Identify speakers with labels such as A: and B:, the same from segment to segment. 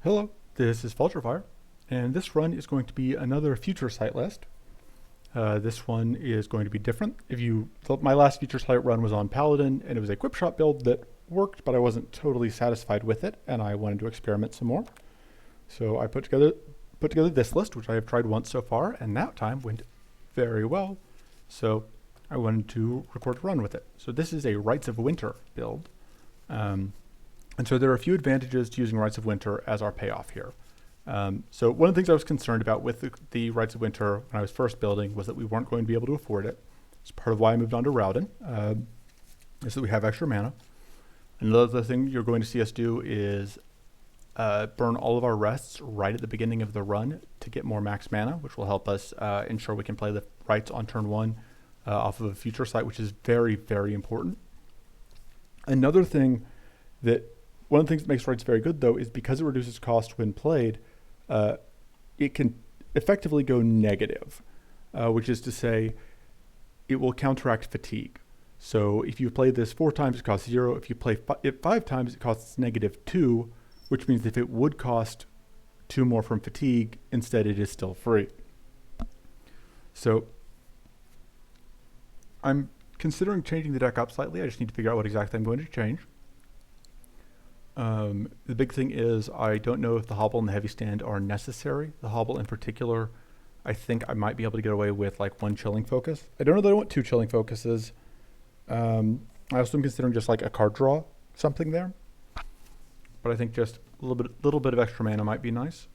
A: Hello, this is Vulturefire, and this run is going to be another future sight list. This one is going to be different. My last future sight run was on Paladin, and it was a quick shot build that worked, but I wasn't totally satisfied with it, and I wanted to experiment some more. So I put together this list, which I have tried once so far, and that time went very well. So I wanted to record a run with it. So this is a Rites of Winter build. And so there are a few advantages to using Rites of Winter as our payoff here. So one of the things I was concerned about with the Rites of Winter when I was first building was that we weren't going to be able to afford it. It's part of why I moved on to Raodan, is that we have extra mana. Another thing you're going to see us do is burn all of our rests right at the beginning of the run to get more max mana, which will help us ensure we can play the Rites on turn one off of a future sight, which is very, very important. Another thing one of the things that makes Rites very good, though, is because it reduces cost when played, it can effectively go negative, which is to say it will counteract fatigue. So if you play this 4 times, it costs 0. If you play it 5 times, it costs -2, which means if it would cost 2 more from fatigue, instead it is still free. So I'm considering changing the deck up slightly. I just need to figure out what exactly I'm going to change. The big thing is I don't know if the Hobble and the Heavy Stand are necessary. The Hobble in particular, I think I might be able to get away with like 1 Chilling Focus. I don't know that I want 2 Chilling Focuses. I also am considering just like a card draw, something there. But I think just a little bit of extra mana might be nice.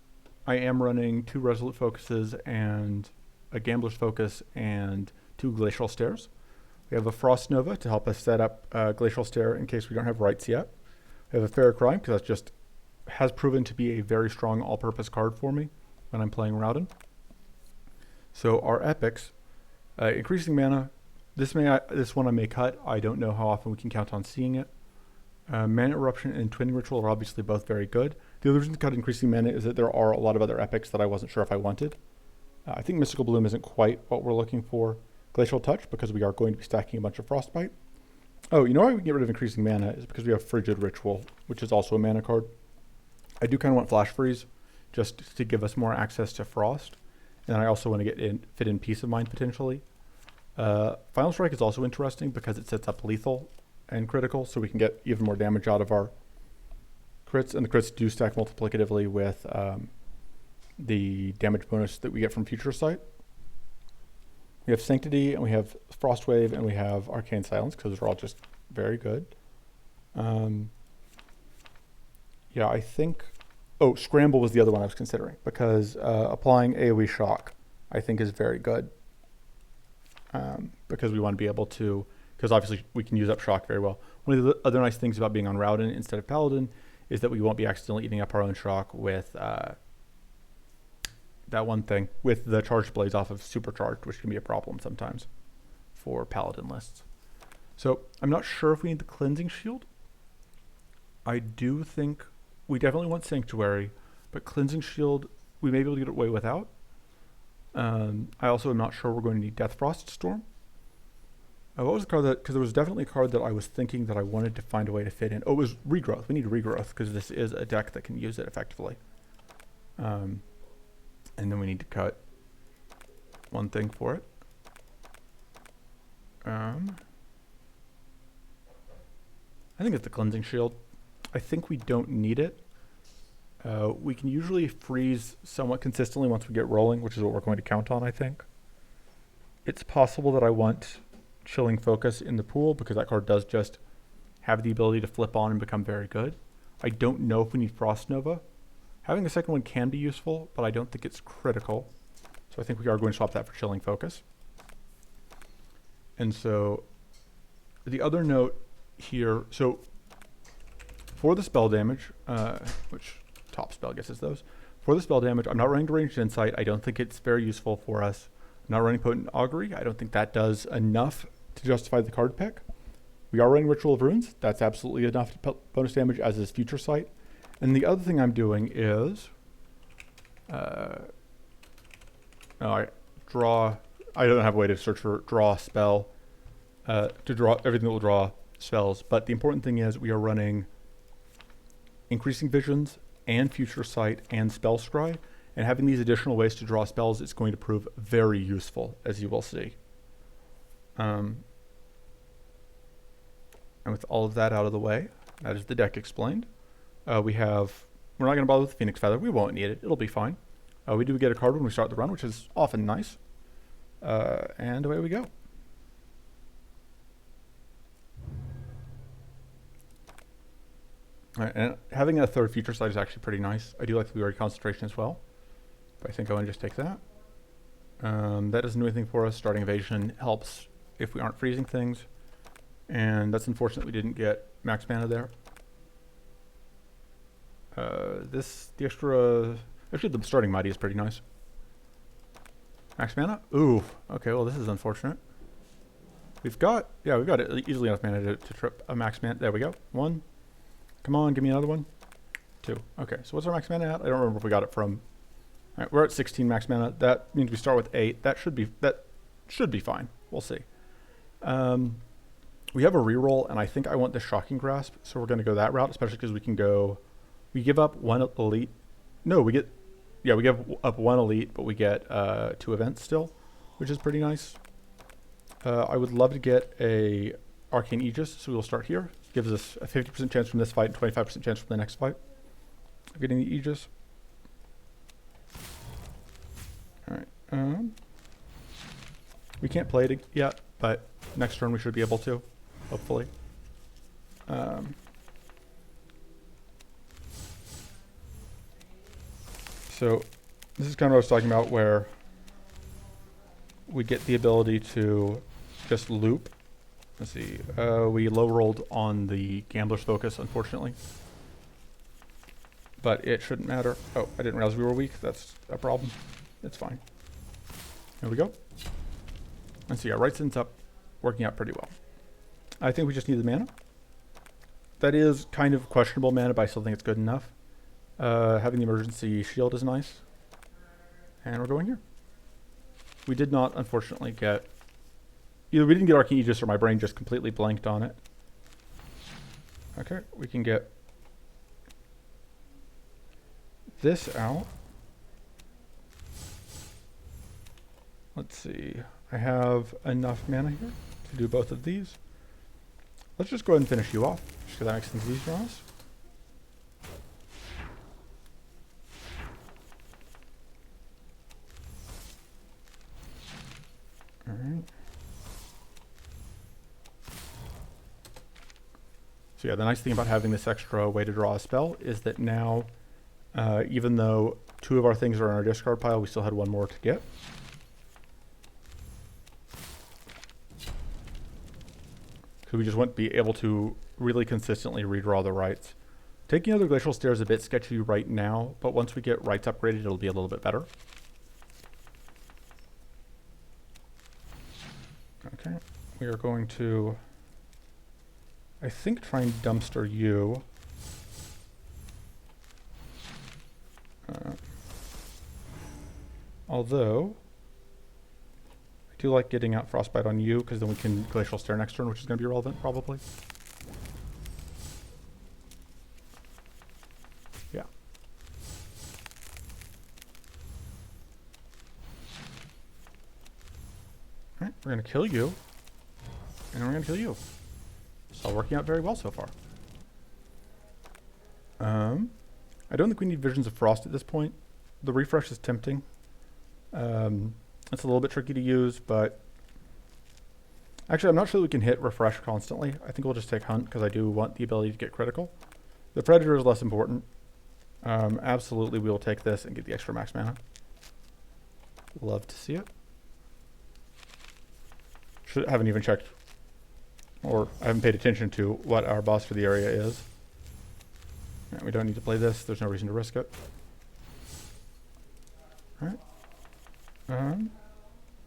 A: I am running 2 Resolute Focuses and a Gambler's Focus and 2 Glacial Stairs. We have a Frost Nova to help us set up Glacial Stair in case we don't have Rites yet. I have a Fair Crime because that just has proven to be a very strong all-purpose card for me when I'm playing Raodan. So our epics, increasing mana. This one I may cut. I don't know how often we can count on seeing it. Mana Eruption and Twinning Ritual are obviously both very good. The other reason to cut increasing mana is that there are a lot of other epics that I wasn't sure if I wanted. I think Mystical Bloom isn't quite what we're looking for. Glacial Touch, because we are going to be stacking a bunch of Frostbite. Oh, you know why we can get rid of increasing mana is because we have Frigid Ritual, which is also a mana card. I do kind of want Flash Freeze just to give us more access to Frost. And I also want to fit in Peace of Mind potentially. Final Strike is also interesting because it sets up lethal and critical, so we can get even more damage out of our crits. And the crits do stack multiplicatively with the damage bonus that we get from Future Sight. We have Sanctity, and we have Frostwave, and we have Arcane Silence, because those are all just very good. Yeah, I think... Oh, Scramble was the other one I was considering, because applying AoE Shock, I think, is very good. Because we want to be able to... Because obviously we can use up Shock very well. One of the other nice things about being on Raodan instead of Paladin is that we won't be accidentally eating up our own Shock with... that one thing with the Charged Blades off of Supercharged, which can be a problem sometimes for Paladin lists. So I'm not sure if we need the Cleansing Shield. I do think we definitely want Sanctuary, but Cleansing Shield we may be able to get away without. I also am not sure we're going to need Deathfrost Storm. What was the card because there was definitely a card that I was thinking that I wanted to find a way to fit in. Oh, it was Regrowth. We need Regrowth because this is a deck that can use it effectively. And then we need to cut one thing for it. I think it's the Cleansing Shield. I think we don't need it. We can usually freeze somewhat consistently once we get rolling, which is what we're going to count on, I think. It's possible that I want Chilling Focus in the pool because that card does just have the ability to flip on and become very good. I don't know if we need Frost Nova. Having the second one can be useful, but I don't think it's critical. So I think we are going to swap that for Chilling Focus. And so the other note here, so for the spell damage, which top spell guesses those, for the spell damage, I'm not running Deranged Insight. I don't think it's very useful for us. I'm not running Potent Augury. I don't think that does enough to justify the card pick. We are running Ritual of Runes. That's absolutely enough bonus damage, as is Future Sight. And the other thing I'm doing is, I don't have a way to search for draw spell, to draw everything that will draw spells. But the important thing is we are running Increasing Visions and Future Sight and Spell Scry, and having these additional ways to draw spells is going to prove very useful, as you will see. And with all of that out of the way, that is the deck explained. We're not going to bother with the Phoenix Feather. We won't need it. It'll be fine. We do get a card when we start the run, which is often nice. And away we go. All right, and having a third Future Sight is actually pretty nice. I do like the Blue-Ray Concentration as well, but I think I want to just take that. That doesn't do anything for us. Starting Evasion helps if we aren't freezing things, and that's unfortunate we didn't get max mana there. Actually the starting Mighty is pretty nice. Max mana? Ooh, okay, well this is unfortunate. We've got easily enough mana to trip a max mana. There we go. 1. Come on, give me another one. 2. Okay, so what's our max mana at? I don't remember if we got it from... Alright, we're at 16 max mana. That means we start with 8. That should be fine. We'll see. We have a reroll, and I think I want the Shocking Grasp, so we're going to go that route, especially because we can go... We give up 1 elite. No, we give up 1 elite, but we get 2 events still, which is pretty nice. I would love to get a Arcane Aegis, so we'll start here. Gives us a 50% chance from this fight and 25% chance from the next fight of getting the Aegis. Alright, we can't play it yet, but next turn we should be able to, hopefully. So this is kind of what I was talking about, where we get the ability to just loop. Let's see, we low rolled on the Gambler's Focus, unfortunately. But it shouldn't matter. Oh, I didn't realize we were weak. That's a problem. It's fine. There we go. And so yeah, Rite ends up working out pretty well. I think we just need the mana. That is kind of questionable mana, but I still think it's good enough. Having the Emergency Shield is nice. And we're going here. We did not, unfortunately, get... Either we didn't get Arcane Aegis or my brain just completely blanked on it. Okay, we can get this out. Let's see. I have enough mana here to do both of these. Let's just go ahead and finish you off, just because that makes things easier on us. Alright. So yeah, the nice thing about having this extra way to draw a spell is that now, even though 2 of our things are in our discard pile, we still had 1 more to get. So we just won't be able to really consistently redraw the Rites. Taking other Glacial Stare is a bit sketchy right now, but once we get Rites upgraded, it'll be a little bit better. Okay, we are going to, I think, try and dumpster you. Although, I do like getting out Frostbite on you, because then we can Glacial Stare next turn, which is going to be relevant, probably. Yeah. Alright, we're going to kill you. And we're going to kill you. It's all working out very well so far. I don't think we need Visions of Frost at this point. The refresh is tempting. It's a little bit tricky to use, but... Actually, I'm not sure that we can hit refresh constantly. I think we'll just take Hunt, because I do want the ability to get critical. The Predator is less important. Absolutely, we will take this and get the extra max mana. Love to see it. Haven't even checked, or I haven't paid attention to what our boss for the area is. Right, we don't need to play this. There's no reason to risk it. Alright.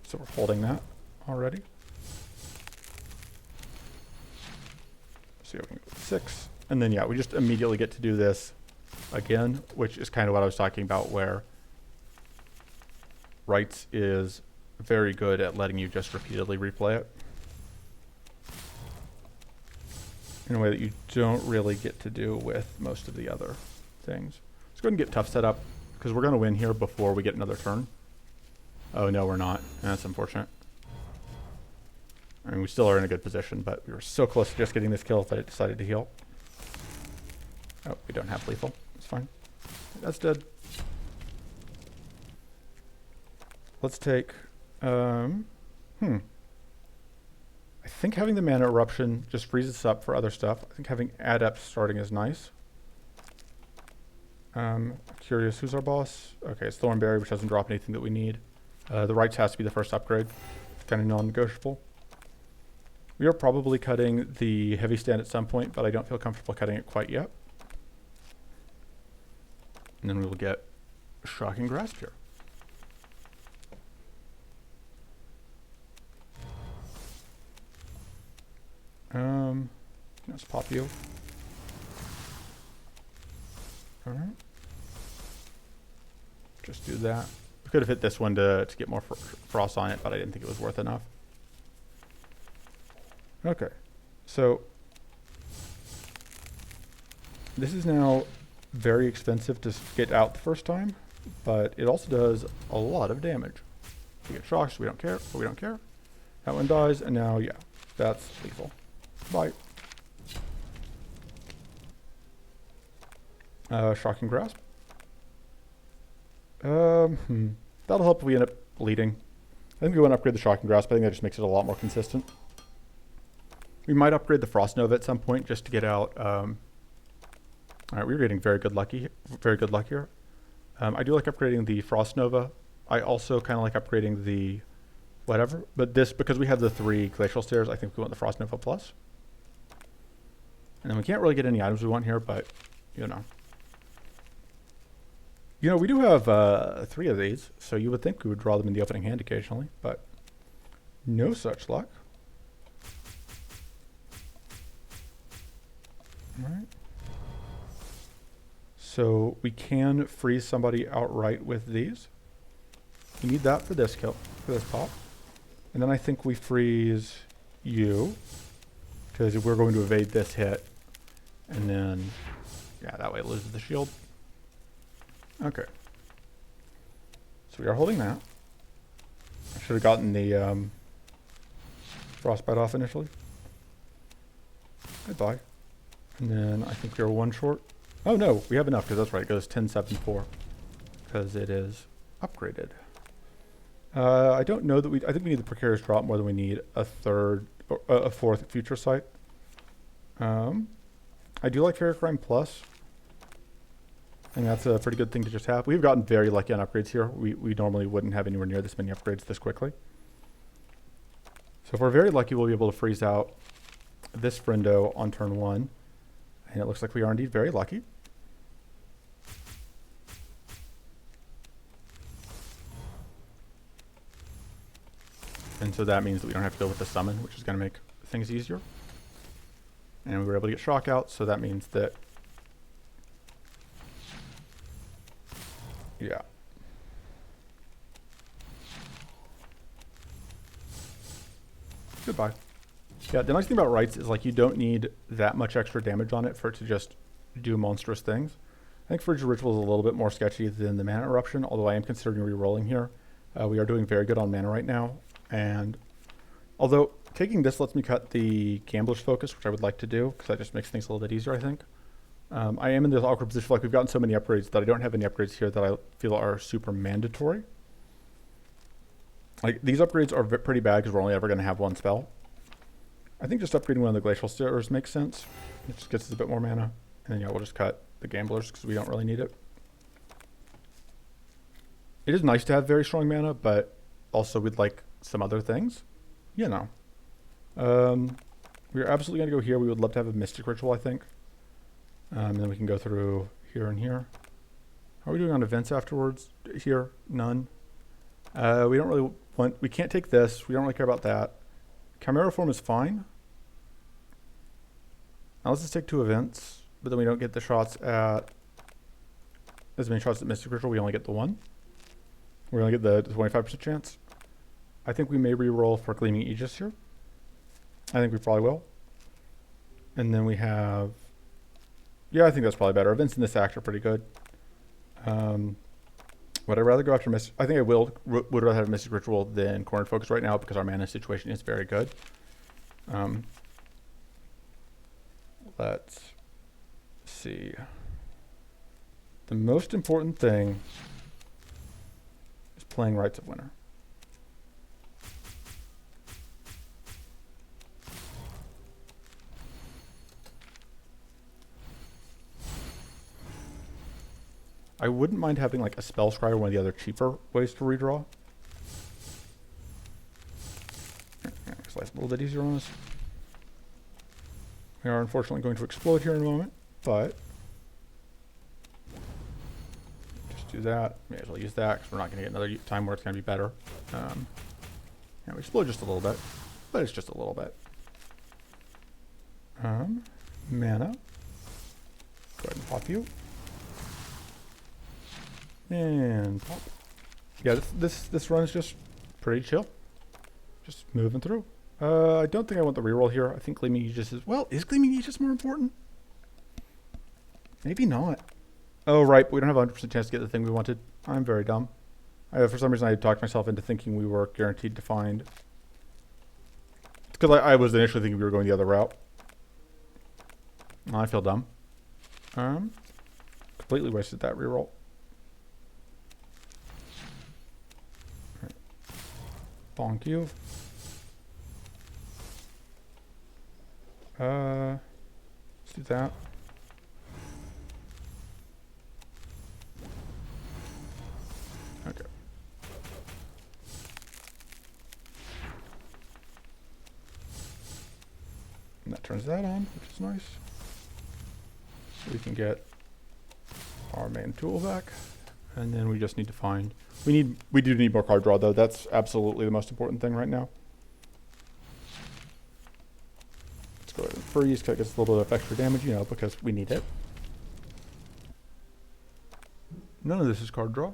A: So we're holding that already. So we can go with 6. And then, yeah, we just immediately get to do this again, which is kind of what I was talking about, where Rites is very good at letting you just repeatedly replay it in a way that you don't really get to do with most of the other things. go ahead and get tough set up, because we're going to win here before we get another turn. Oh, no, we're not. That's unfortunate. I mean, we still are in a good position, but we were so close to just getting this kill that it decided to heal. Oh, we don't have lethal. It's fine. That's dead. Let's take... I think having the Mana Eruption just frees us up for other stuff. I think having Adept starting is nice. Curious, who's our boss? Okay, it's Thornberry, which doesn't drop anything that we need. The Rites has to be the first upgrade. It's kind of non-negotiable. We are probably cutting the heavy stand at some point, but I don't feel comfortable cutting it quite yet. And then we will get Shocking Grasp here. Let's pop you. Alright. Just do that. We could have hit this one to get more frost on it, but I didn't think it was worth enough. Okay. So, this is now very expensive to get out the first time, but it also does a lot of damage. We get shocked, so we don't care, but we don't care. That one dies, and now, yeah, that's lethal. Bye. Shocking Grasp. That'll help if we end up bleeding. I think we want to upgrade the Shocking Grasp. I think that just makes it a lot more consistent. We might upgrade the Frost Nova at some point just to get out. Alright, we're getting very good luck here. I do like upgrading the Frost Nova. I also kind of like upgrading the whatever. But this, because we have the 3 Glacial Stairs, I think we want the Frost Nova Plus. And then we can't really get any items we want here, but, you know. You know, we do have 3 of these, so you would think we would draw them in the opening hand occasionally, but no such luck. Alright. So we can freeze somebody outright with these. We need that for this kill, for this pop. And then I think we freeze you, because we're going to evade this hit. And then, yeah, that way it loses the shield. Okay. So we are holding that. I should have gotten the frostbite off initially. Goodbye. And then I think we are 1 short. Oh no, we have enough, because that's right, it goes 10, 7, 4. Because it is upgraded. I don't know that I think we need the Precarious Drop more than we need a 4th Future Sight. I do like Fair Crime Plus. I think that's a pretty good thing to just have. We've gotten very lucky on upgrades here. We normally wouldn't have anywhere near this many upgrades this quickly. So if we're very lucky, we'll be able to freeze out this friendo on turn 1. And it looks like we are indeed very lucky. And so that means that we don't have to go with the summon, which is going to make things easier. And we were able to get shock out, so that means that... yeah. Goodbye. Yeah, the nice thing about Rites is like you don't need that much extra damage on it for it to just do monstrous things. I think Frigid Ritual is a little bit more sketchy than the Mana Eruption, although I am considering re-rolling here. We are doing very good on mana right now, and although taking this lets me cut the Gambler's Focus, which I would like to do, because that just makes things a little bit easier, I think. I am in this awkward position, like we've gotten so many upgrades that I don't have any upgrades here that I feel are super mandatory. Like, these upgrades are pretty bad because we're only ever going to have 1 spell. I think just upgrading one of the Glacial Stairs makes sense. It just gets us a bit more mana. And then, yeah, we'll just cut the Gamblers because we don't really need it. It is nice to have very strong mana, but also we'd like some other things. You know. We're absolutely going to go here. We would love to have a Mystic Ritual, I think. And then we can go through here and here. How are we doing on events afterwards? Here, none. We don't really want... we can't take this. We don't really care about that. Chimera Form is fine. Now let's just take 2 events, but then we don't get the shots at... as many shots at Mystic Ritual. We only get the 1. We only get the 25% chance. I think we may re-roll for Gleaming Aegis here. I think we probably will. And then we have... yeah, I think that's probably better. Events in this act are pretty good. Would I rather go after Mystic? I think I would rather have Mystic Ritual than Cornered Focus right now because our mana situation is very good. Let's see. The most important thing is playing Rites of Winter. I wouldn't mind having like a Spell Scry or one of the other cheaper ways to redraw. Makes life a little bit easier on us. We are unfortunately going to explode here in a moment, but just do that. May as well use that because we're not going to get another time where it's going to be better. Yeah, we explode just a little bit, but it's just a little bit. Mana. Go ahead and pop you. And pop. Yeah, this run is just pretty chill. Just moving through. I don't think I want the reroll here. I think Gleaming Aegis is... Well, is Gleaming Aegis more important? Maybe not. Oh, right. We don't have a 100% chance to get the thing we wanted. I'm very dumb. For some reason, I talked myself into thinking we were guaranteed to find... It's because I was initially thinking we were going the other route. I feel dumb. Completely wasted that reroll. Right. Bonk you. Let's do that. Okay. And that turns that on, which is nice. So we can get our main tool back. And then we just need to find... We do need more card draw, though. That's absolutely the most important thing right now. Let's go ahead and freeze, because it gets a little bit of extra damage, you know, because we need it. None of this is card draw.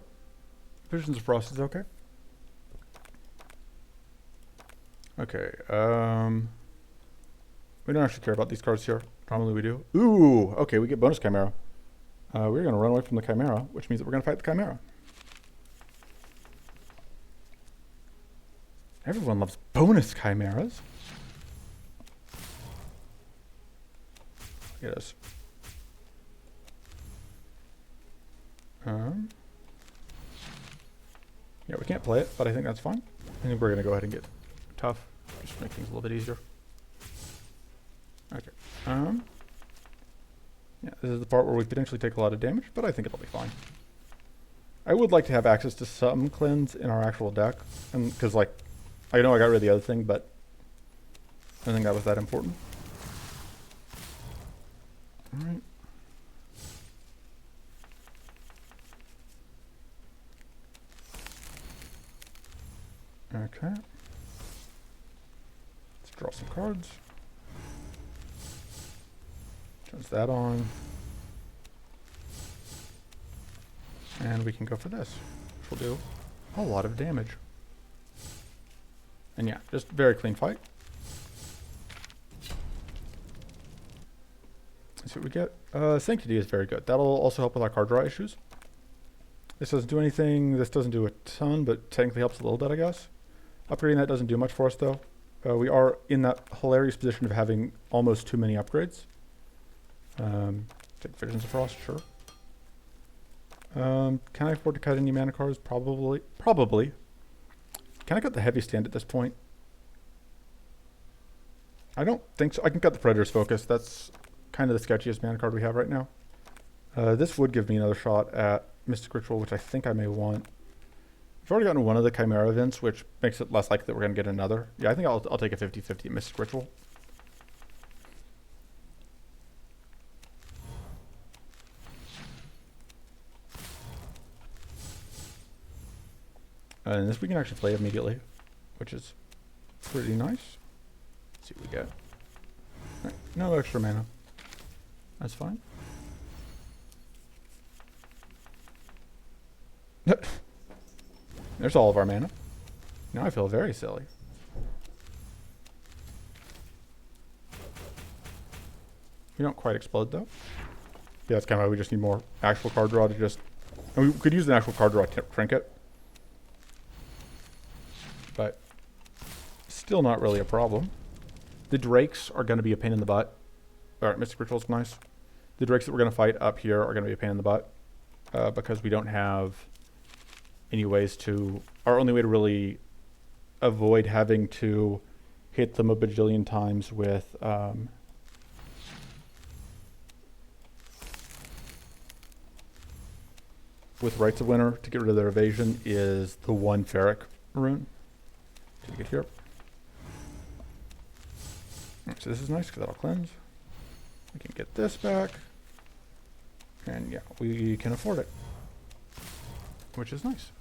A: Visions of Frost is okay. Okay, we don't actually care about these cards here. Normally we do. Ooh, okay, we get bonus Chimera. We're going to run away from the Chimera, which means that we're going to fight the Chimera. Everyone loves bonus Chimeras. Look at us. Yeah, we can't play it, but I think that's fine. I think we're going to go ahead and get tough. Just make things a little bit easier. Okay. Yeah, this is the part where we potentially take a lot of damage, but I think it'll be fine. I would like to have access to some cleanse in our actual deck, and because like, I know I got rid of the other thing, but I don't think that was that important. All right. Okay. Let's draw some cards. Turns that on. And we can go for this, which will do a lot of damage. And yeah, just very clean fight. Let's see what we get. Sanctity is very good. That'll also help with our card draw issues. This doesn't do anything. This doesn't do a ton, but technically helps a little bit, I guess. Upgrading that doesn't do much for us, though. We are in that hilarious position of having almost too many upgrades. Take Visions of Frost, sure. Can I afford to cut any mana cards? Probably. Probably. Can I cut the heavy stand at this point? I don't think so. I can cut the Predator's Focus. That's kind of the sketchiest mana card we have right now. This would give me another shot at Mystic Ritual, which I think I may want. We've already gotten one of the Chimera events, which makes it less likely that we're going to get another. Yeah, I think I'll take a 50-50 at Mystic Ritual. And this we can actually play immediately, which is pretty nice. Let's see what we get. Right, no extra mana. That's fine. There's all of our mana. Now I feel very silly. We don't quite explode though. Yeah, that's kind of why we just need more actual card draw to just And we could use an actual card draw trinket. But still not really a problem. The drakes are going to be a pain in the butt. Alright, Mystic Ritual's nice. The drakes that we're going to fight up here are going to be a pain in the butt. Because we don't have any ways to... Our only way to really avoid having to hit them a bajillion times with... with Rites of Winter to get rid of their evasion is the one Ferric rune. To get here. So this is nice because that'll cleanse. We can get this back. And yeah, we can afford it. Which is nice.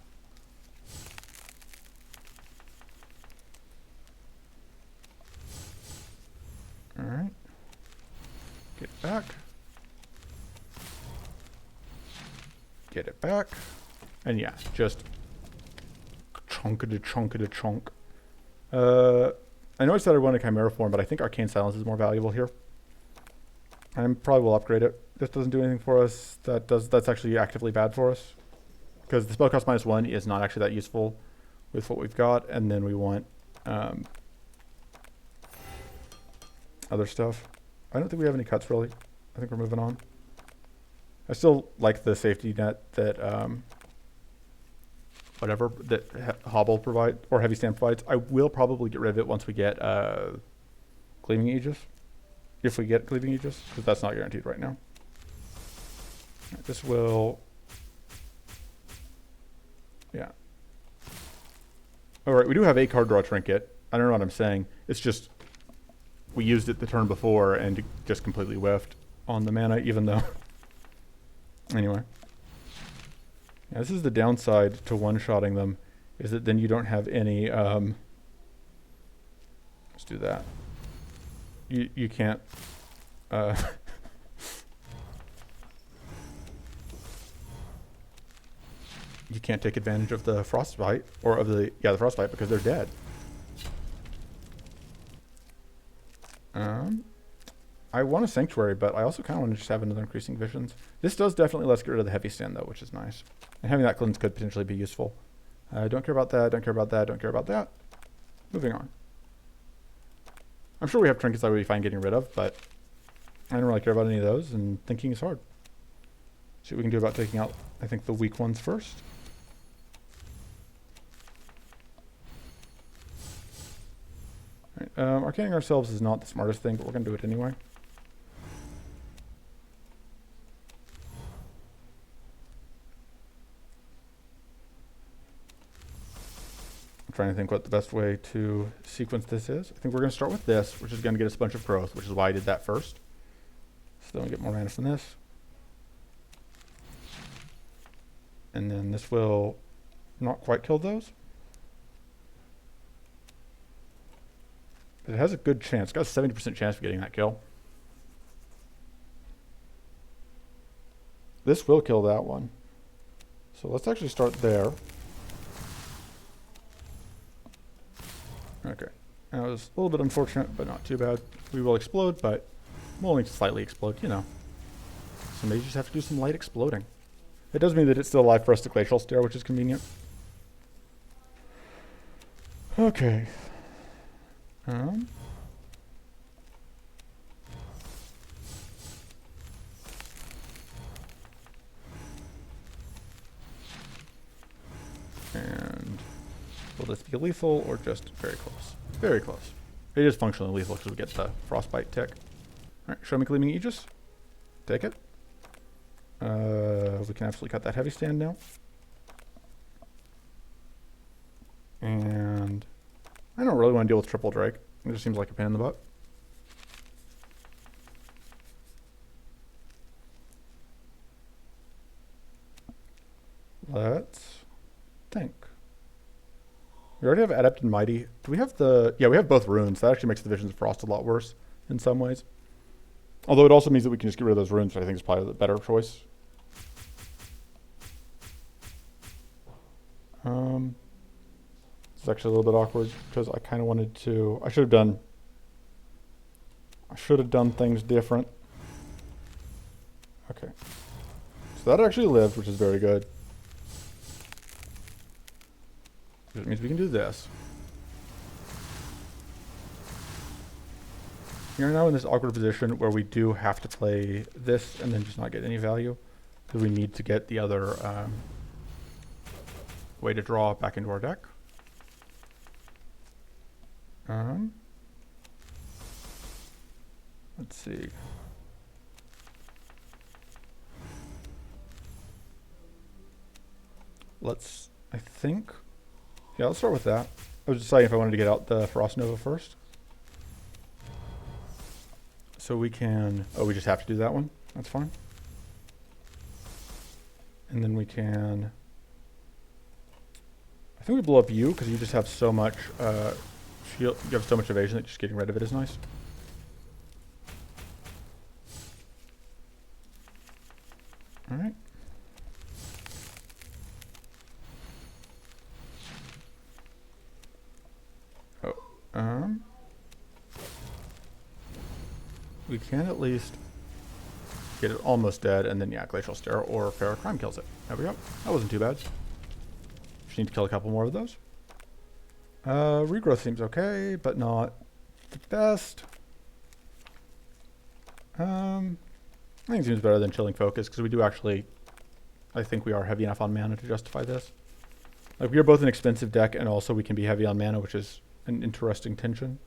A: Alright. Get back. Get it back. And yeah, just chunk it a chunk it a chunk. I know I said I wanted Chimera form, but I think Arcane Silence is more valuable here. I probably will upgrade it. This doesn't do anything for us. That's actually actively bad for us. Because the spell cost -1 is not actually that useful with what we've got. And then we want other stuff. I don't think we have any cuts really. I think we're moving on. I still like the safety net that whatever that Hobble provides or Heavy Stand provides. I will probably get rid of it once we get Gleaming Aegis. If we get Gleaming Aegis, because that's not guaranteed right now. Right, this will... Yeah. Alright, we do have a card draw trinket. I don't know what I'm saying. It's just... We used it the turn before and just completely whiffed on the mana, even though... Anyway. Yeah, this is the downside to one-shotting them, is that then you don't have any... let's do that. You can't... you can't take advantage of the frostbite, or of the frostbite, because they're dead. I want a Sanctuary, but I also kind of want to just have another Increasing Visions. This does definitely let us get rid of the Heavy Stand, though, which is nice. And having that cleanse could potentially be useful. Don't care about that, don't care about that, don't care about that. Moving on. I'm sure we have trinkets I would be fine getting rid of, but I don't really care about any of those, and thinking is hard. See what we can do about taking out, I think, the weak ones first. Right, arcaning ourselves is not the smartest thing, but we're going to do it anyway. I'm trying to think what the best way to sequence this is. I think we're going to start with this, which is going to get us a bunch of growth, which is why I did that first. So then we get more mana from this. And then this will not quite kill those. It has a good chance. It's got a 70% chance of getting that kill. This will kill that one. So let's actually start there. Okay. That was a little bit unfortunate, but not too bad. We will explode, but we'll only slightly explode, you know. So maybe just have to do some light exploding. It does mean that it's still alive for us to Glacial Stare, which is convenient. Okay. And will this be lethal or just very close? Very close. It is functionally lethal because we get the frostbite tick. Alright, show me Gleaming Aegis. Take it. We can absolutely cut that Heavy Stand now. And I don't really want to deal with Triple Drake. It just seems like a pain in the butt. Let's think. We already have Adept and Mighty. Do we have the... Yeah, we have both runes. That actually makes the Visions of Frost a lot worse in some ways. Although it also means that we can just get rid of those runes, which I think is probably the better choice. It's actually a little bit awkward because I kind of wanted to... I should have done things different. Okay. So that actually lived, which is very good. That means we can do this. We're now in this awkward position where we do have to play this and then just not get any value. Because we need to get the other way to draw back into our deck. Let's see. I think, yeah, let's start with that. I was deciding if I wanted to get out the Frost Nova first. So we can, oh, we just have to do that one. That's fine. And then we can, I think we blow up you because you just have so much shield, you have so much evasion that just getting rid of it is nice. All right. We can at least get it almost dead, and then yeah, Glacial Stare or Feral Crime kills it. There we go. That wasn't too bad. Just need to kill a couple more of those. Regrowth seems okay, but not the best. I think it seems better than Chilling Focus, because we do actually, I think we are heavy enough on mana to justify this. Like, we are both an expensive deck, and also we can be heavy on mana, which is an interesting tension.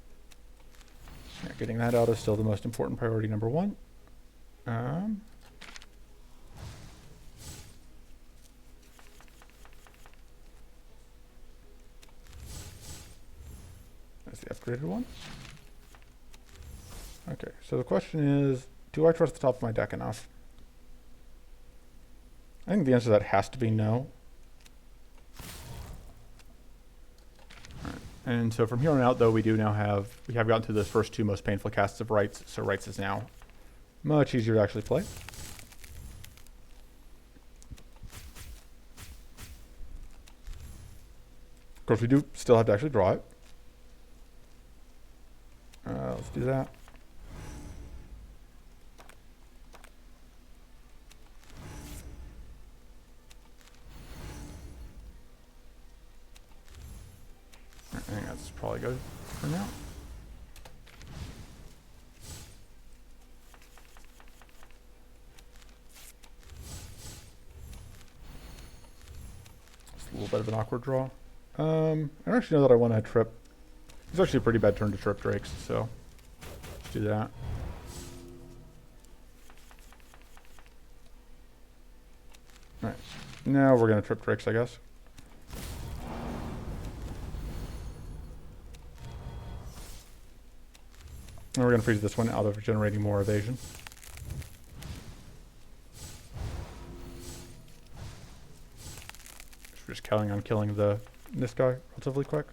A: Yeah, getting that out is still the most important priority, number one. That's the upgraded one. Okay, so the question is, do I trust the top of my deck enough? I think the answer to that has to be no. And so from here on out, though, we have gotten through the first two most painful casts of Rites, so Rites is now much easier to actually play. Of course, we do still have to actually draw it. Let's do that. I think that's probably good for now. Just a little bit of an awkward draw. I don't actually know that I want to trip. It's actually a pretty bad turn to trip Drakes, so let's do that. Alright, now we're going to trip Drakes, I guess. And we're going to freeze this one out of generating more evasion. We're just counting on killing this guy relatively quick.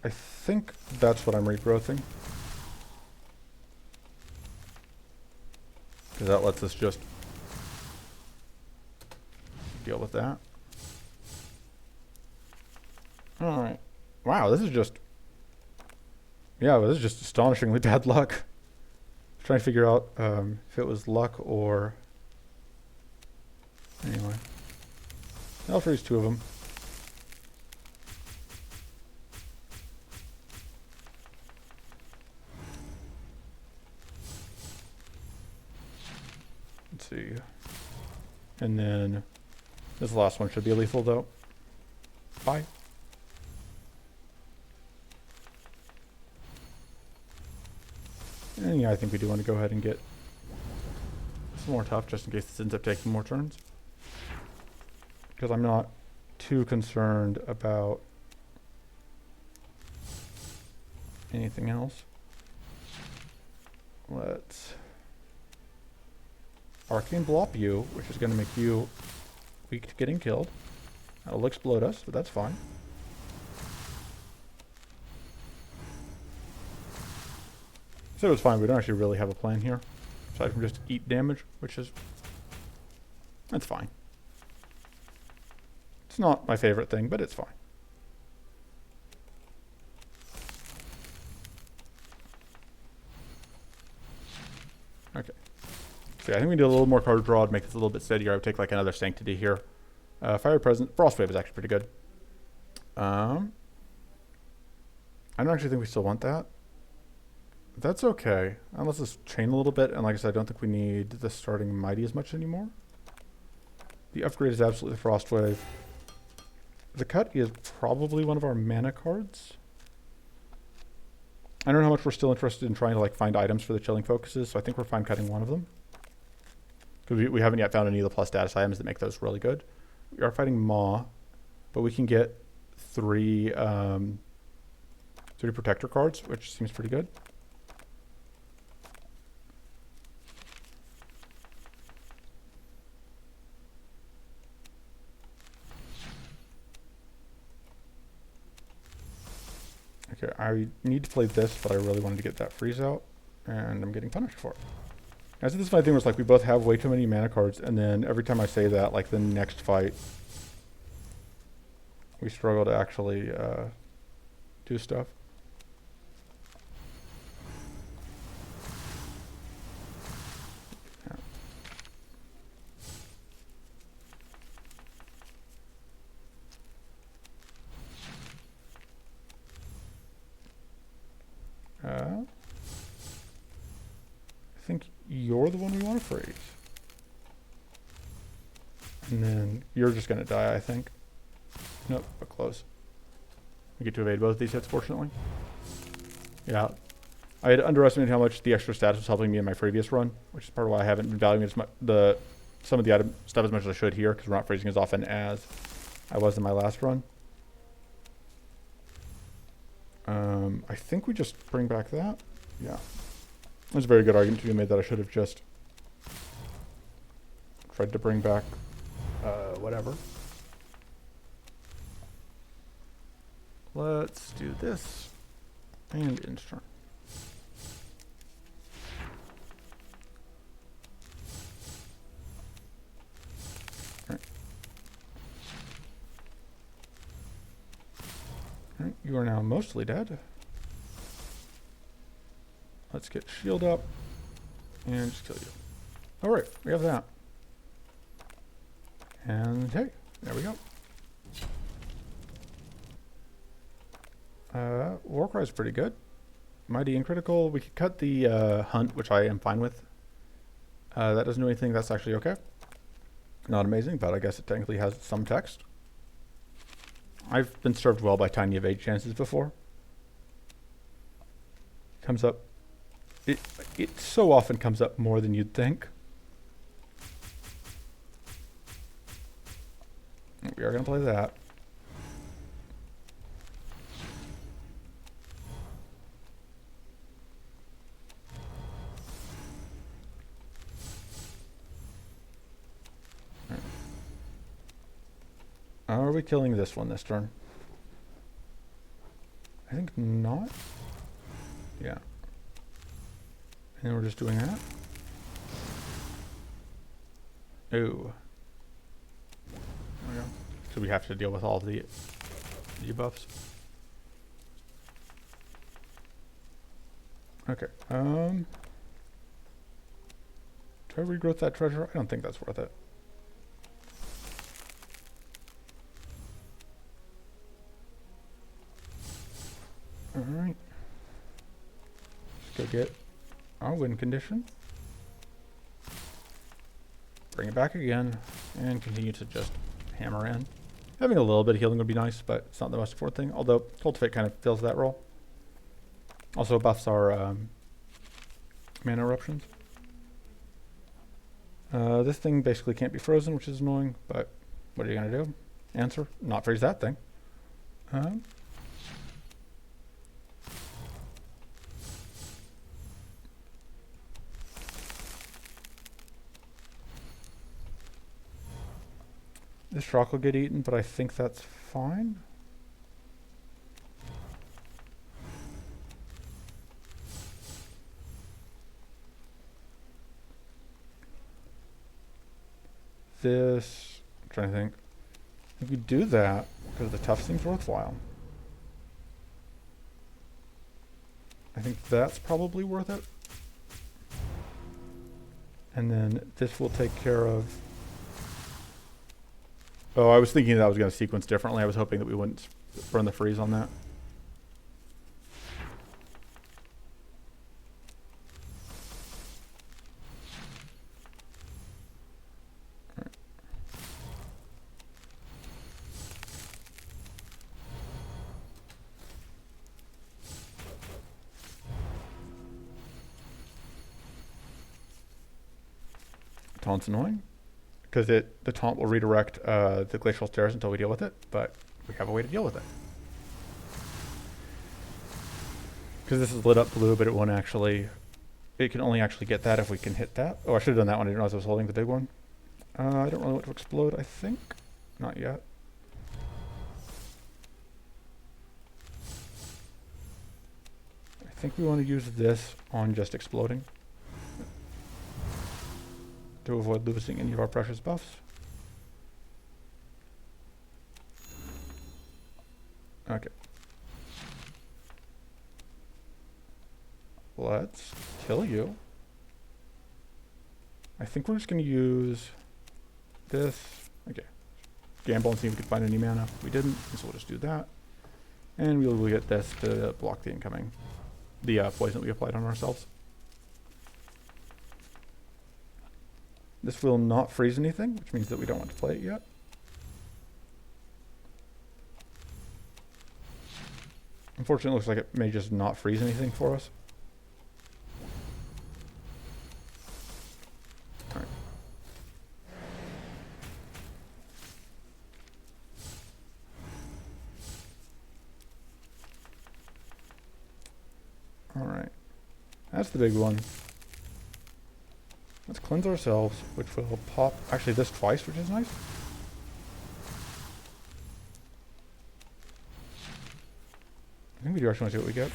A: I think that's what I'm regrowthing. Because that lets us just deal with that. Alright. Wow, this is just... yeah, this is just astonishingly bad luck. I'm trying to figure out if it was luck or... anyway. I'll freeze two of them. Let's see. And then this last one should be lethal though. Bye. And yeah, I think we do want to go ahead and get some more tough just in case this ends up taking more turns. Because I'm not too concerned about anything else. Let's Arcane Blop you, which is going to make you weak to getting killed. That'll explode us, but that's fine. So it's fine, we don't actually really have a plan here. Aside from just eat damage, which is... that's fine. It's not my favorite thing, but it's fine. So yeah, I think we need a little more card draw to make this a little bit steadier. I would take like another Sanctity here. Fire Present. Frostwave is actually pretty good. I don't actually think we still want that. That's okay. Let's just chain a little bit. And like I said, I don't think we need the starting Mighty as much anymore. The upgrade is absolutely Frostwave. The cut is probably one of our mana cards. I don't know how much we're still interested in trying to like find items for the Chilling Focuses, so I think we're fine cutting one of them. Because we haven't yet found any of the plus status items that make those really good. We are fighting Maw, but we can get three protector cards, which seems pretty good. Okay, I need to play this, but I really wanted to get that freeze out, and I'm getting punished for it. As this fight thing was like, we both have way too many mana cards, and then every time I say that, like the next fight, we struggle to actually do stuff. I think you're the one we want to freeze. And then you're just going to die, I think. Nope, but close. We get to evade both these hits, fortunately. Yeah. I had underestimated how much the extra status was helping me in my previous run, which is part of why I haven't been valuing as much some of the item stuff as much as I should here, because we're not freezing as often as I was in my last run. I think we just bring back that. Yeah. There's a very good argument to be made that I should have just tried to bring back whatever. Let's do this and instant. Alright, you are now mostly dead. Let's get shield up and just kill you. Alright, we have that. And hey, there we go. Warcry is pretty good. Mighty and critical. We could cut the hunt, which I am fine with. That doesn't do anything. That's actually okay. Not amazing, but I guess it technically has some text. I've been served well by tiny evade chances before. Comes up. It so often comes up more than you'd think. We are going to play that. Are we killing this one this turn? I think not. Yeah. And then we're just doing that. Ooh. There we go. So we have to deal with all of the debuffs. Okay. Do I regrowth that treasure? I don't think that's worth it. Alright. Let's go get our win condition. Bring it back again. And continue to just hammer in. Having a little bit of healing would be nice, but it's not the most important thing. Although, Cultivate kind of fills that role. Also buffs our mana eruptions. This thing basically can't be frozen, which is annoying, but what are you going to do? Answer, not freeze that thing. This rock will get eaten, but I think that's fine. This, I'm trying to think. If we do that, because the tough seems worthwhile. I think that's probably worth it. And then this will take care of... Oh, I was thinking that I was going to sequence differently. I was hoping that we wouldn't burn the freeze on that. Taunt's annoying because the taunt will redirect the glacial stairs until we deal with it, but we have a way to deal with it. Because this is lit up blue, but it won't actually... It can only actually get that if we can hit that. Oh, I should have done that one. I didn't realize I was holding the big one. I don't really want to explode, I think. Not yet. I think we want to use this on just exploding to avoid losing any of our precious buffs. Okay. Let's kill you. I think we're just going to use this. Okay. Gamble and see if we can find any mana. We didn't, so we'll just do that. And we'll get this to block the incoming, the poison that we applied on ourselves. This will not freeze anything, which means that we don't want to play it yet. Unfortunately, it looks like it may just not freeze anything for us. All right. All right. That's the big one. Let's cleanse ourselves, which will pop actually this twice, which is nice. I think we do actually want to see what we get.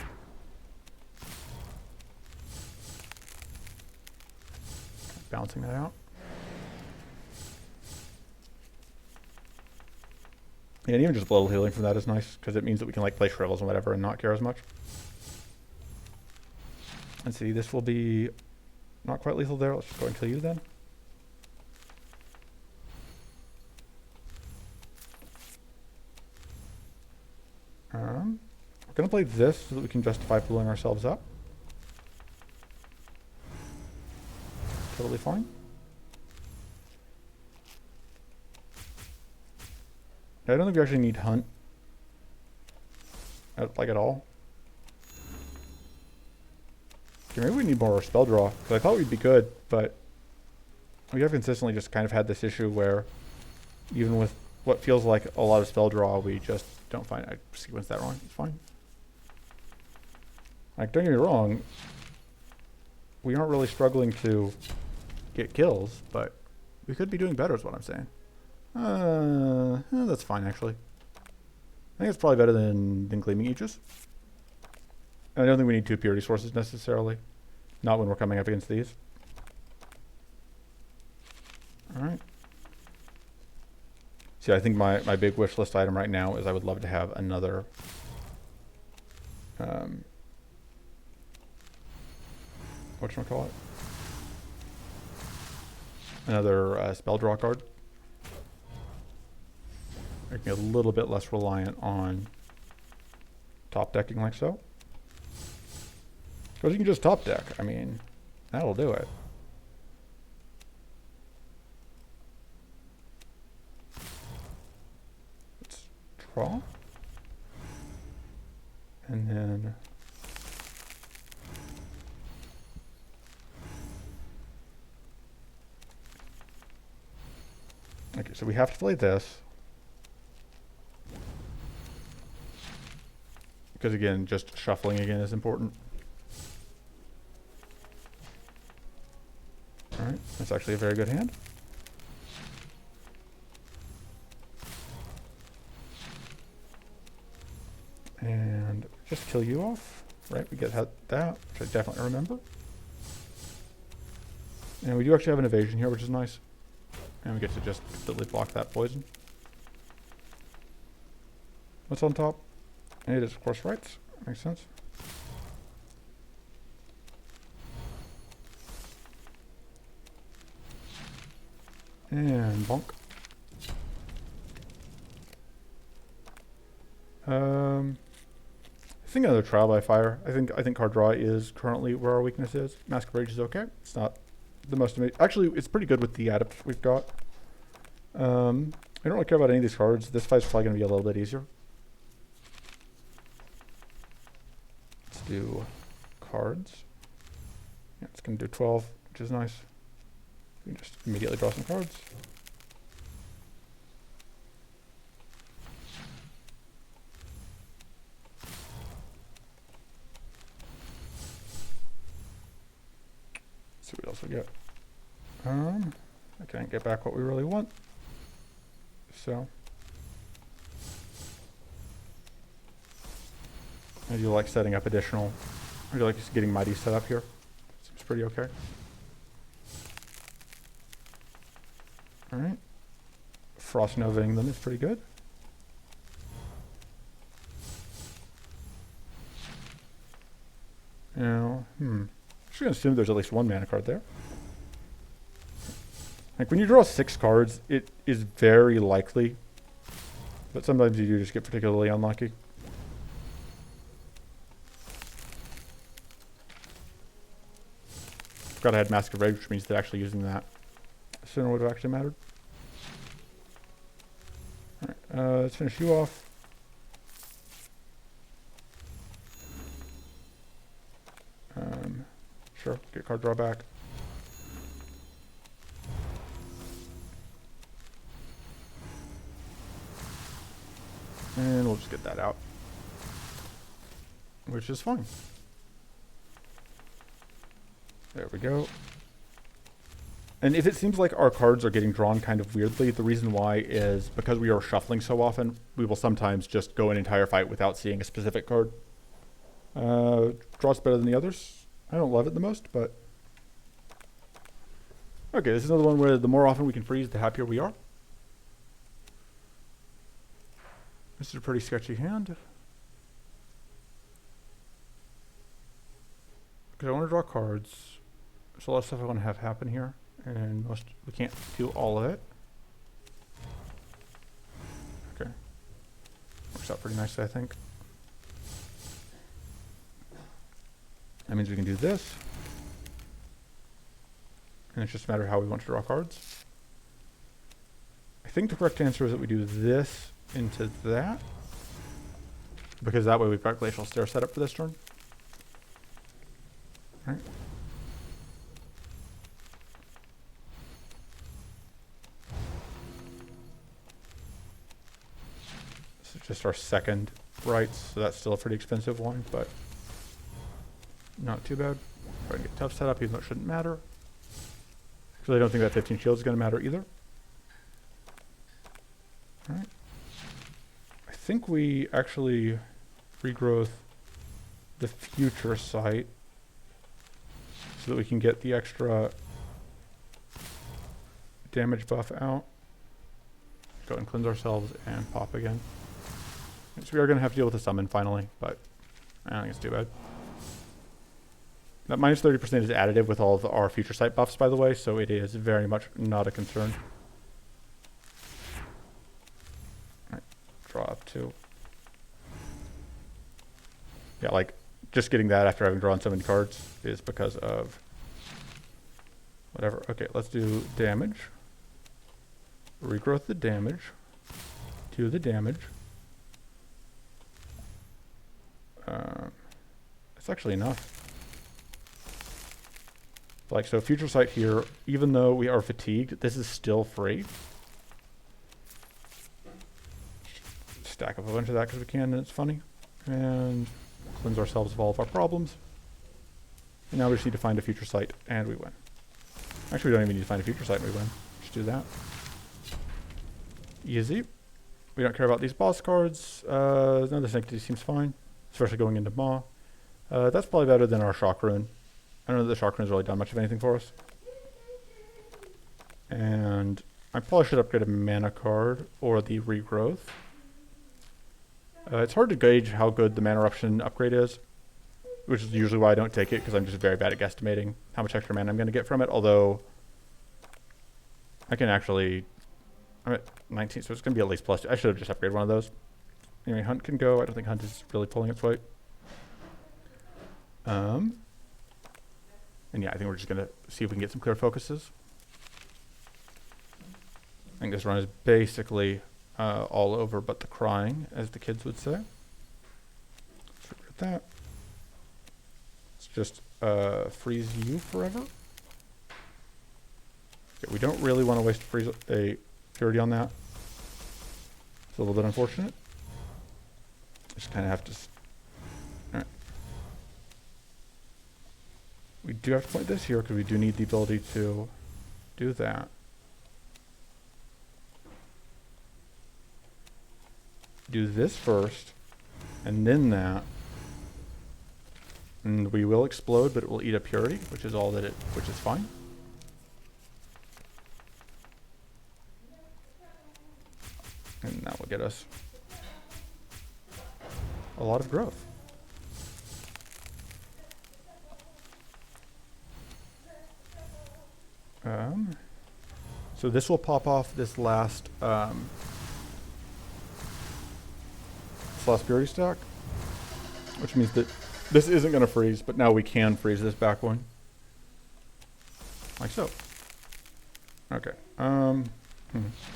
A: Bouncing that out. Yeah, and even just a little healing from that is nice, because it means that we can like play shrivels and whatever and not care as much. Let's see, this will be not quite lethal there. Let's just go and kill you then. We're going to play this so that we can justify pulling ourselves up. Totally fine. I don't think we actually need Hunt. Like at all. Okay, maybe we need more spell draw, because I thought we'd be good, but we have consistently just kind of had this issue where even with what feels like a lot of spell draw, we just don't find... I sequenced that wrong. It's fine. Like, don't get me wrong, we aren't really struggling to get kills, but we could be doing better is what I'm saying. That's fine, actually. I think it's probably better than Gleaming Aegis. I don't think we need 2 purity sources necessarily. Not when we're coming up against these. Alright. See, I think my big wish list item right now is I would love to have another... whatchamacallit? Another spell draw card. Make me a little bit less reliant on top decking like so. Because you can just top deck. I mean, that'll do it. Let's draw. And then... Okay, so we have to play this. Because again, just shuffling again is important. Alright, that's actually a very good hand. And just kill you off. Right, we get that, which I definitely remember. And we do actually have an evasion here, which is nice. And we get to just completely block that poison. What's on top? And it is, of course, Rites. Makes sense. And bonk. I think another trial by fire. I think card draw is currently where our weakness is. Mask of Rage is okay. It's not the most amazing. Actually, it's pretty good with the adepts we've got. I don't really care about any of these cards. This fight's probably going to be a little bit easier. Let's do cards. Yeah, it's going to do 12, which is nice. We can just immediately draw some cards. Let's see what else we get. I can't get back what we really want. So I do like setting up additional. I do like just getting Mighty set up here. Seems pretty okay. Alright. Frost Novaing them is pretty good. Now, I'm just gonna assume there's at least one mana card there. Like when you draw 6 cards, it is very likely, but sometimes you do just get particularly unlucky. Forgot I had Mask of Rage, which means that actually using that sooner would have actually mattered. Alright, let's finish you off. Sure, get card draw back. And we'll just get that out, which is fine. There we go. And if it seems like our cards are getting drawn kind of weirdly, the reason why is because we are shuffling so often, we will sometimes just go an entire fight without seeing a specific card. Draw's better than the others. I don't love it the most, but... Okay, this is another one where the more often we can freeze, the happier we are. This is a pretty sketchy hand. Because I want to draw cards. There's a lot of stuff I want to have happen here, and we can't do all of it. Okay. Works out pretty nicely, I think. That means we can do this. And it's just a matter of how we want to draw cards. I think the correct answer is that we do this into that, because that way we've got Glacial Stare set up for this turn. All right. This is just our second Rite, so that's still a pretty expensive one, but not too bad. Trying to get tough setup, even though it shouldn't matter. Because I don't think that 15 shield is going to matter either. All right. I think we actually regrowth the future site so that we can get the extra damage buff out. Go and cleanse ourselves and pop again. So we are going to have to deal with a summon finally, but I don't think it's too bad. That minus 30% is additive with all of our future sight buffs, by the way, so it is very much not a concern. Alright, draw up 2. Yeah, like, just getting that after having drawn so many cards is because of whatever. Okay, let's do damage. Regrowth the damage. 2 the damage. It's actually enough. Like, so future sight here, even though we are fatigued, this is still free. Stack up a bunch of that because we can, and it's funny. And cleanse ourselves of all of our problems. And now we just need to find a future sight, and we win. Actually, we don't even need to find a future sight, and we win. Just do that. Easy. We don't care about these boss cards. Another Sanctity seems fine, especially going into Maw. That's probably better than our Shock Rune. I don't know that the Shock Rune's really done much of anything for us. And I probably should upgrade a mana card or the regrowth. It's hard to gauge how good the Mana Eruption upgrade is, which is usually why I don't take it, because I'm just very bad at guesstimating how much extra mana I'm going to get from it, although I can actually, I'm at 19, so it's going to be at least +2. I should have just upgraded one of those. Anyway, Hunt can go. I don't think Hunt is really pulling its weight. And yeah, I think we're just going to see if we can get some clear focuses. I think this run is basically all over but the crying, as the kids would say. Let's forget that. Let's just freeze you forever. Okay, we don't really want to waste a purity on that. It's a little bit unfortunate. Just kind of have to... Alright. We do have to point this here because we do need the ability to do that. Do this first, and then that. And we will explode, but it will eat a purity, which is all that which is fine. And that will get us a lot of growth. So this will pop off this last purity stack, which means that this isn't going to freeze, but now we can freeze this back one, like so. Okay. It's a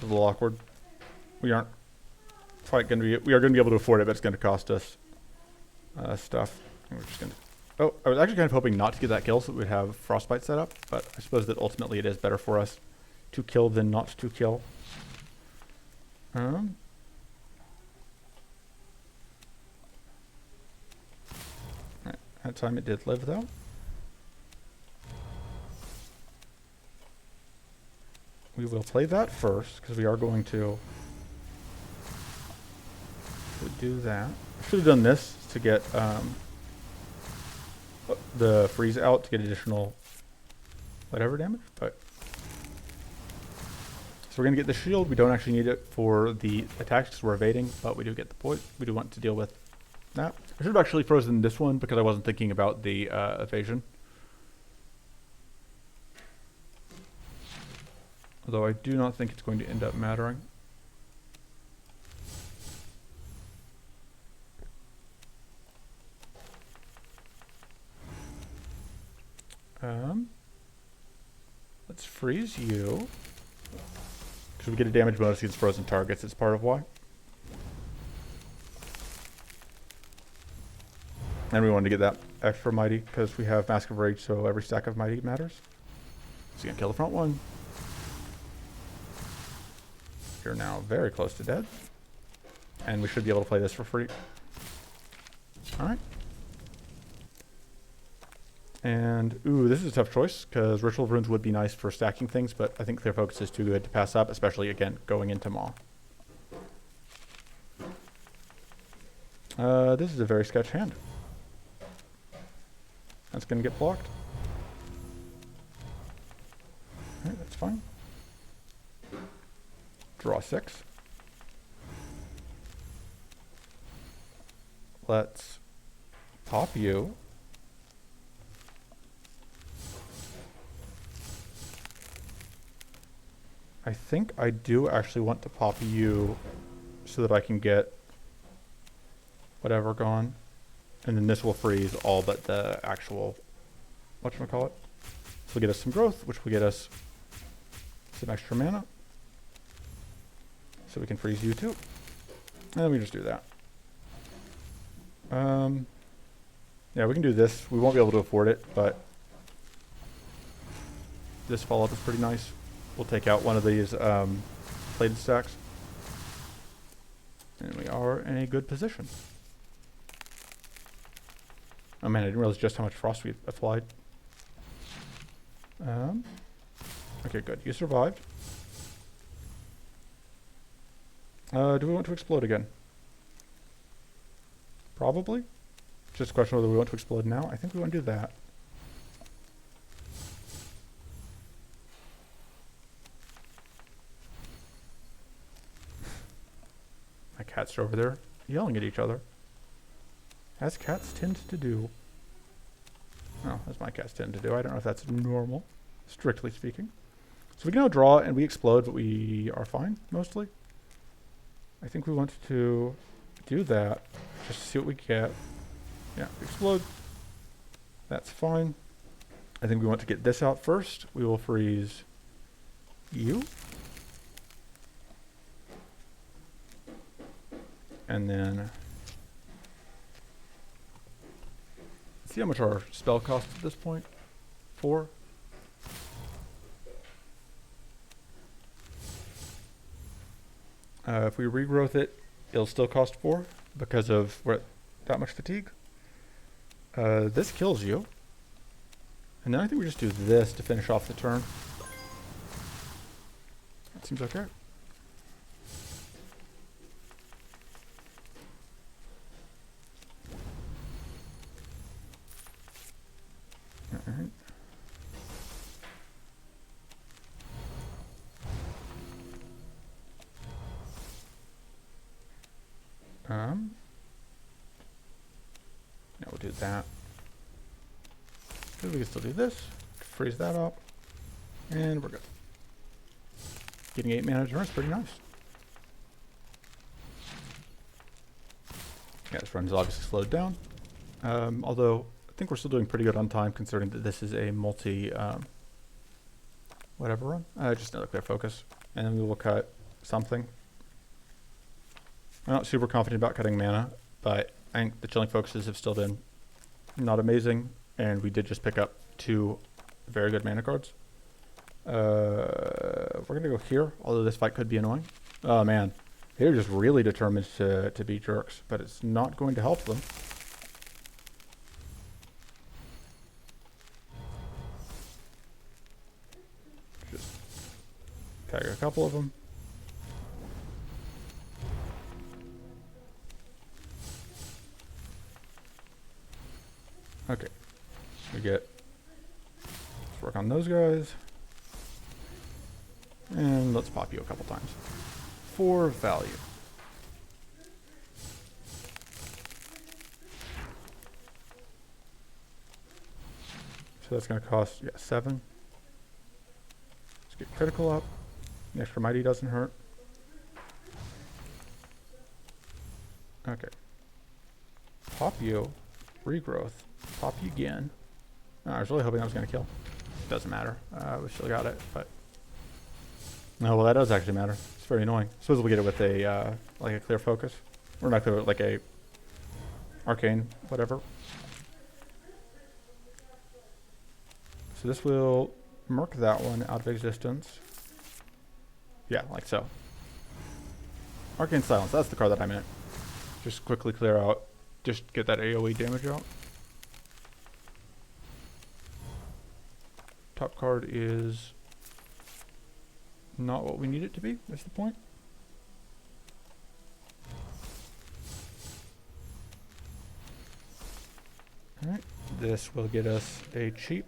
A: little awkward. We aren't quite going to be. We are going to be able to afford it, but it's going to cost us stuff. And we're just going to. Oh, I was actually kind of hoping not to get that kill, so we'd have frostbite set up. But I suppose that ultimately it is better for us to kill than not to kill. That time it did live, though. We will play that first, because we are going to do that. I should have done this to get the freeze out to get additional whatever damage, but... So we're going to get the shield. We don't actually need it for the attacks because we're evading, but we do get the point. We do want to deal with that. I should have actually frozen this one because I wasn't thinking about the evasion. Although I do not think it's going to end up mattering. Let's freeze you. Because we get a damage bonus against frozen targets. It's part of why. And we wanted to get that extra mighty because we have Mask of Rage, so every stack of mighty matters. So you're going to kill the front one. You're now very close to dead. And we should be able to play this for free. Alright. And, ooh, this is a tough choice, because Ritual of Runes would be nice for stacking things, but I think Clear Focus is too good to pass up, especially, again, going into Maw. This is a very sketch hand. That's going to get blocked. Alright, that's fine. Draw 6. Let's pop you. I think I do actually want to pop you so that I can get whatever gone. And then this will freeze all but the actual, whatchamacallit. This will get us some growth, which will get us some extra mana. So we can freeze you too. And then we just do that. Yeah, we can do this. We won't be able to afford it, but this follow-up is pretty nice. We'll take out one of these plated stacks. And we are in a good position. Oh man, I didn't realize just how much frost we applied. Okay, good. You survived. Do we want to explode again? Probably. Just a question whether we want to explode now. I think we want to do that. My cats are over there yelling at each other, as cats tend to do. Oh, as my cats tend to do. I don't know if that's normal, strictly speaking. So we can now draw and we explode, but we are fine, mostly. I think we want to do that, just to see what we get. Yeah, explode. That's fine. I think we want to get this out first. We will freeze you. And then see how much our spell costs at this point. 4. If we regrowth it, it'll still cost 4 because of we're at that much fatigue. This kills you. And then I think we just do this to finish off the turn. That seems okay. Alright. Now we'll do that. We can still do this. Freeze that up. And we're good. Getting 8 mana turn is pretty nice. Yeah, this run's obviously slowed down. Although I think we're still doing pretty good on time considering that this is a multi whatever run. Just another clear focus. And then we will cut something. I'm not super confident about cutting mana, but I think the chilling focuses have still been not amazing, and we did just pick up 2 very good mana cards. We're gonna go here, although this fight could be annoying. Oh man, they're just really determined to be jerks, but it's not going to help them. Just tag a couple of them. Okay, we get, let's work on those guys. And let's pop you a couple times. For value. So that's gonna cost, 7. Let's get critical up. The extra mighty doesn't hurt. Okay. Pop you, regrowth. Pop you again. Oh, I was really hoping I was going to kill. Doesn't matter. We still got it, but... No, well that does actually matter. It's very annoying. I suppose we'll get it with a, like a clear focus. Or not clear, like a... arcane, whatever. So this will mark that one out of existence. Yeah, like so. Arcane Silence, that's the card that I meant. Just quickly clear out. Just get that AoE damage out. Top card is not what we need it to be, that's the point. Alright, this will get us a cheap,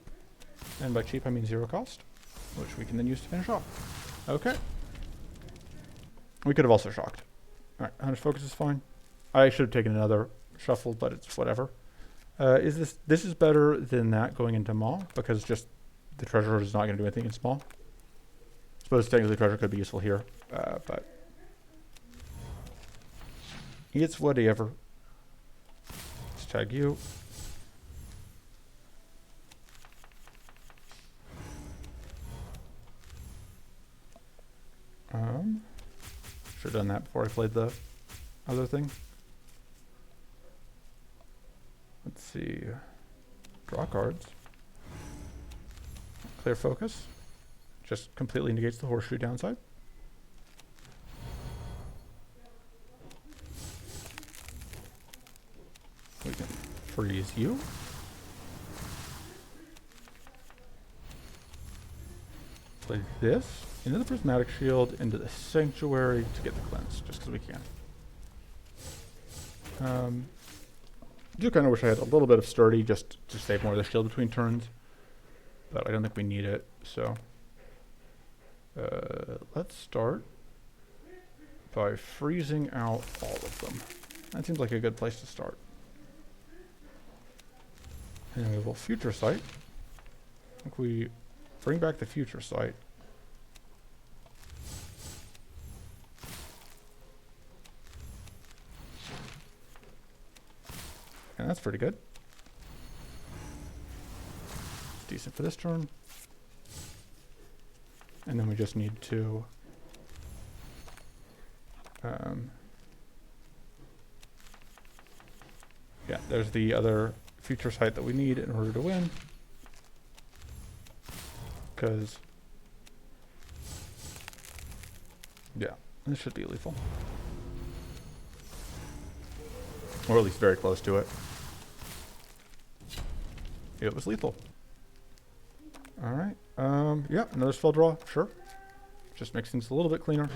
A: and by cheap I mean 0 cost, which we can then use to finish off. Okay. We could have also shocked. Alright, 100 focus is fine. I should have taken another shuffle, but it's whatever. This is better than that going into Maw, because just the treasure is not going to do anything in small. I suppose technically treasure could be useful here, but it's whatever. Let's tag you. Should have done that before I played the other thing. Let's see. Draw cards. Clear focus. Just completely negates the horseshoe downside. We can freeze you. Play this into the prismatic shield, into the sanctuary to get the cleanse, just because we can. I do kind of wish I had a little bit of sturdy just to save more of the shield between turns, but I don't think we need it, so let's start by freezing out all of them. That seems like a good place to start. And we will future sight. I think we bring back the future sight. And that's pretty good. Decent for this turn. And then we just need to yeah, there's the other future sight that we need in order to win. Because yeah, this should be lethal. Or at least very close to it. It was lethal. Alright. Yeah, another spell draw, sure. Just makes things a little bit cleaner.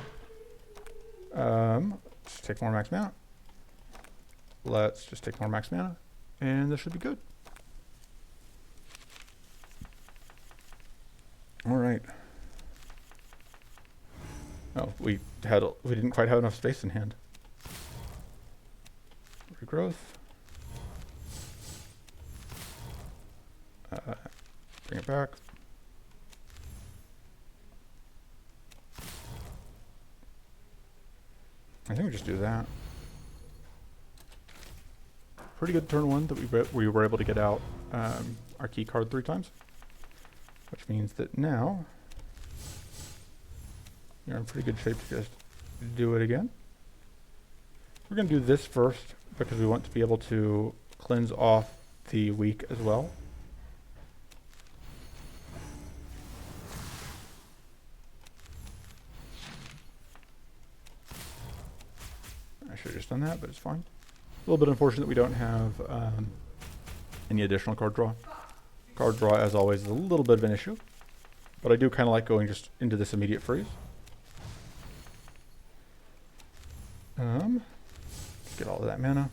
A: Just take more max mana. Let's just take more max mana. And this should be good. Alright. Oh, we didn't quite have enough space in hand. Regrowth. Bring it back. I think we just do that. Pretty good turn one that we were able to get out our key card 3 times. Which means that now you're in pretty good shape to just do it again. We're going to do this first because we want to be able to cleanse off the weak as well. I should have just done that, but it's fine. A little bit unfortunate we don't have any additional card draw. Card draw, as always, is a little bit of an issue. But I do kind of like going just into this immediate freeze. Get all of that mana.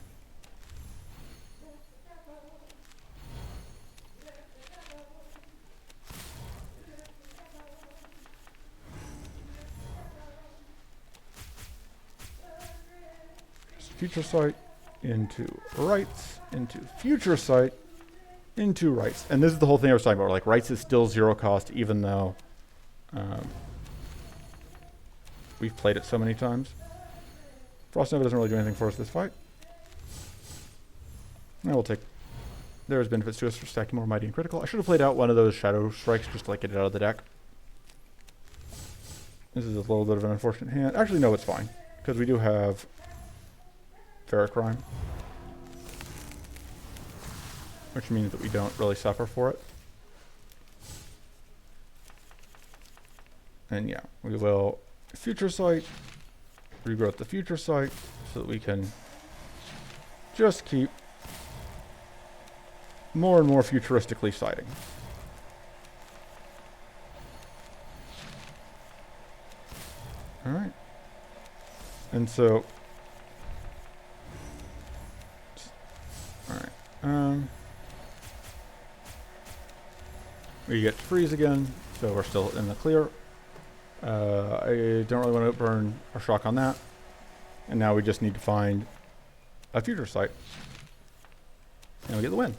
A: Just future sight into rights, into future sight, into rights. And this is the whole thing I was talking about. Like, rights is still 0 cost, even though we've played it so many times. Frost Nova doesn't really do anything for us this fight. I will take... There's benefits to us for stacking more Mighty and Critical. I should have played out one of those Shadow Strikes just to like get it out of the deck. This is a little bit of an unfortunate hand. Actually, no, it's fine. Because we do have Ferric Rime. Which means that we don't really suffer for it. And yeah, we will Future Sight, regrowth the Future Sight, so that we can just keep more and more futuristically sighting. Alright. And so... Alright. We get to freeze again, so we're still in the clear. I don't really want to burn our shock on that. And now we just need to find a future sight. And we get the win.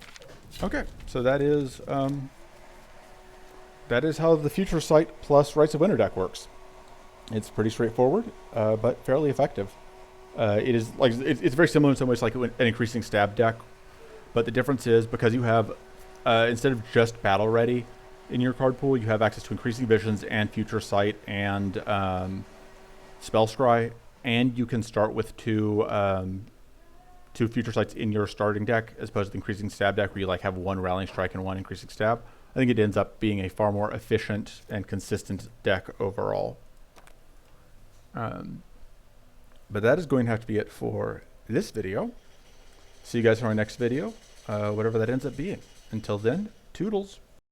A: Okay, so that is how the future sight plus Rites of Winter deck works. It's pretty straightforward, but fairly effective. It is like it's very similar in some ways, like an increasing stab deck, but the difference is because you have instead of just battle ready in your card pool, you have access to increasing visions and future sight and spell scry, and you can start with two future sights in your starting deck as opposed to the increasing stab deck where you like have one rallying strike and one increasing stab. I think it ends up being a far more efficient and consistent deck overall. But that is going to have to be it for this video. See you guys in our next video, whatever that ends up being. Until then, toodles.